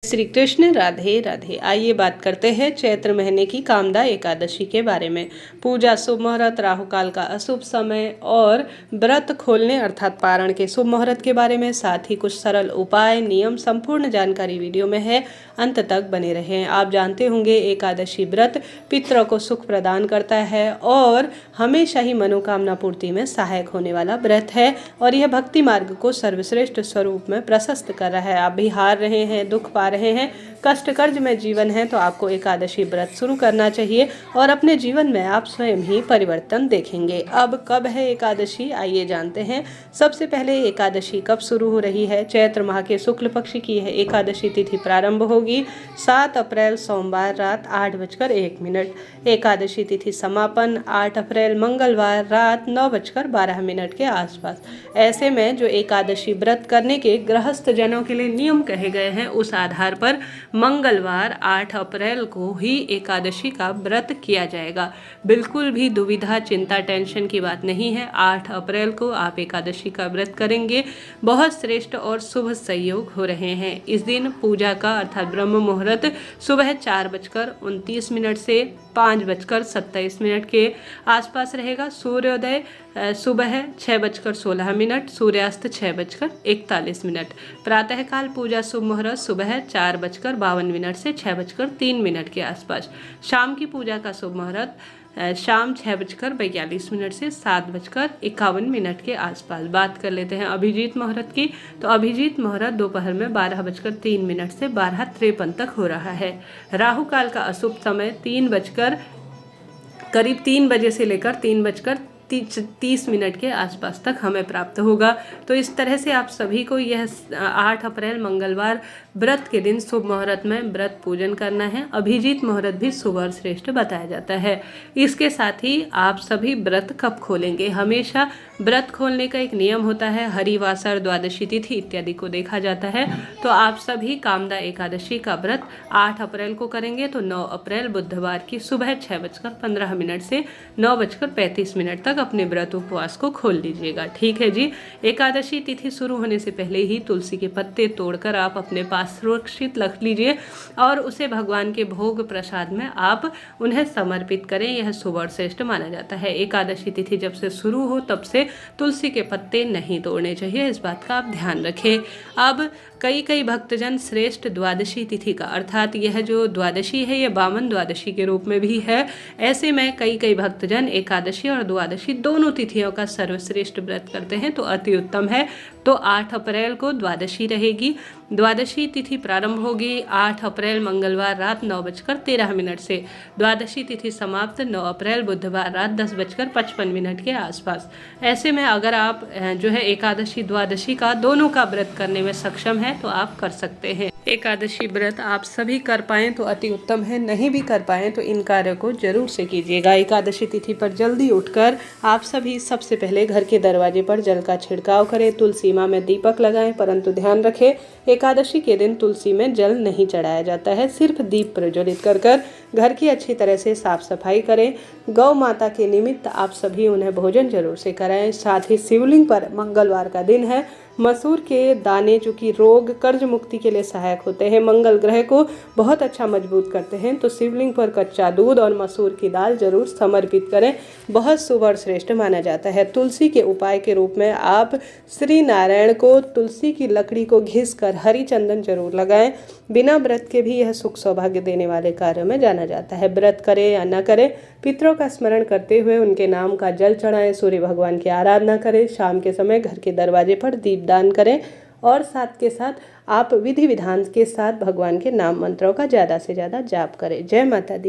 श्री कृष्ण, राधे राधे। आइए बात करते हैं चैत्र महीने की कामदा एकादशी के बारे में। पूजा, शुभ मुहूर्त, राहु काल का अशुभ समय और व्रत खोलने अर्थात पारण के शुभ मुहूर्त के बारे में, साथ ही कुछ सरल उपाय, नियम, संपूर्ण जानकारी वीडियो में है। अंत तक बने रहें। आप जानते होंगे एकादशी व्रत पितरों को सुख प्रदान करता है और हमेशा ही मनोकामना पूर्ति में सहायक होने वाला व्रत है और यह भक्ति मार्ग को सर्वश्रेष्ठ स्वरूप में प्रशस्त कर रहा है। आप भी हार रहे हैं, दुख पा रहे हैं, कष्ट कर्ज में जीवन है, तो आपको एकादशी व्रत शुरू करना चाहिए और अपने जीवन में आप स्वयं ही परिवर्तन देखेंगे। अब कब है एकादशी, आइए जानते हैं। सबसे पहले एकादशी कब शुरू हो रही है। चैत्र माह के शुक्ल पक्ष की यह एकादशी तिथि प्रारंभ होगी 7 अप्रैल सोमवार रात 8:01। एकादशी तिथि समापन 8 अप्रैल मंगलवार रात 9:12 के आसपास। ऐसे में जो एकादशी व्रत करने के गृहस्थ जनों के लिए नियम कहे गए हैं, उस आधार पर मंगलवार 8 अप्रैल को ही एकादशी का व्रत किया जाएगा। बिल्कुल भी दुविधा, चिंता, टेंशन की बात नहीं है। 8 अप्रैल को आप एकादशी का व्रत करेंगे। बहुत श्रेष्ठ और शुभ संयोग हो रहे हैं। इस दिन पूजा का अर्थात ब्रह्म मुहूर्त सुबह 4:29 से 5:27 के आसपास रहेगा। सूर्योदय सुबह 6:16, सूर्यास्त 6:41। प्रातःकाल पूजा शुभ मुहूर्त सुबह 4:52 से 6:03 के आसपास। शाम की पूजा का शुभ मुहूर्त शाम 6:42 से 7:51 के आसपास। बात कर लेते हैं अभिजीत मुहूर्त की, तो अभिजीत मुहूर्त दोपहर में 12:03 से 12:53 तक हो रहा है। राहु काल का अशुभ समय करीब 3 बजे से लेकर 3:30 के आसपास तक हमें प्राप्त होगा। तो इस तरह से आप सभी को यह 8 अप्रैल मंगलवार व्रत के दिन शुभ मुहूर्त में व्रत पूजन करना है। अभिजीत मुहूर्त भी शुभ और श्रेष्ठ बताया जाता है। इसके साथ ही आप सभी व्रत कब खोलेंगे। हमेशा व्रत खोलने का एक नियम होता है, हरिवासर, द्वादशी तिथि इत्यादि को देखा जाता है। तो आप सभी कामदा एकादशी का व्रत 8 अप्रैल को करेंगे तो 9 अप्रैल बुधवार की सुबह 6:15 से 9:35 तक अपने व्रत उपवास को खोल लीजिएगा। ठीक है जी। एकादशी तिथि शुरू होने से पहले ही तुलसी के पत्ते तोड़कर आप अपने पास सुरक्षित रख लीजिए और उसे भगवान के भोग प्रसाद में आप उन्हें समर्पित करें। यह शुभ और श्रेष्ठ माना जाता है। एकादशी तिथि जब से शुरू हो तब से तुलसी के पत्ते नहीं तोड़ने चाहिए, इस बात का आप ध्यान रखें। अब कई भक्तजन श्रेष्ठ द्वादशी तिथि का अर्थात यह जो द्वादशी है यह वामन द्वादशी के रूप में भी है। ऐसे में कई भक्तजन एकादशी और द्वादशी दोनों तिथियों का सर्वश्रेष्ठ व्रत करते हैं, तो अति उत्तम है। तो 8 अप्रैल को द्वादशी रहेगी। द्वादशी तिथि प्रारंभ होगी 8 अप्रैल मंगलवार रात 9:13 से। द्वादशी तिथि समाप्त 9 अप्रैल बुधवार रात 10:55 के आसपास। ऐसे में अगर आप जो है एकादशी द्वादशी का दोनों का व्रत करने में सक्षम है तो आप कर सकते हैं। एकादशी व्रत आप सभी कर पाएँ तो अति उत्तम है, नहीं भी कर पाएँ तो इन कार्यों को जरूर से कीजिएगा। एकादशी तिथि पर जल्दी उठकर आप सभी सबसे पहले घर के दरवाजे पर जल का छिड़काव करें, तुलसी माँ में दीपक लगाएं, परंतु ध्यान रखें एकादशी के दिन तुलसी में जल नहीं चढ़ाया जाता है, सिर्फ दीप प्रज्वलित कर घर की अच्छी तरह से साफ सफाई करें। गौ माता के निमित्त आप सभी उन्हें भोजन जरूर से कराएं। साथ ही शिवलिंग पर मंगलवार का दिन है, मसूर के दाने जो कि रोग कर्ज मुक्ति के लिए सहायक होते हैं, मंगल ग्रह को बहुत अच्छा मजबूत करते हैं, तो शिवलिंग पर कच्चा दूध और मसूर की दाल जरूर समर्पित करें, बहुत शुभ और श्रेष्ठ माना जाता है। तुलसी के उपाय के रूप में आप श्री नारायण को तुलसी की लकड़ी को घिस कर हरी चंदन जरूर लगाएं। बिना व्रत के भी यह सुख सौभाग्य देने वाले कार्यों में जाना जाता है। व्रत करें या न करें, पितरों का स्मरण करते हुए उनके नाम का जल चढ़ाएं, सूर्य भगवान की आराधना करें, शाम के समय घर के दरवाजे पर दीपदान करें और साथ के साथ आप विधि विधान के साथ भगवान के नाम मंत्रों का ज़्यादा से ज़्यादा जाप करें। जय माता दी।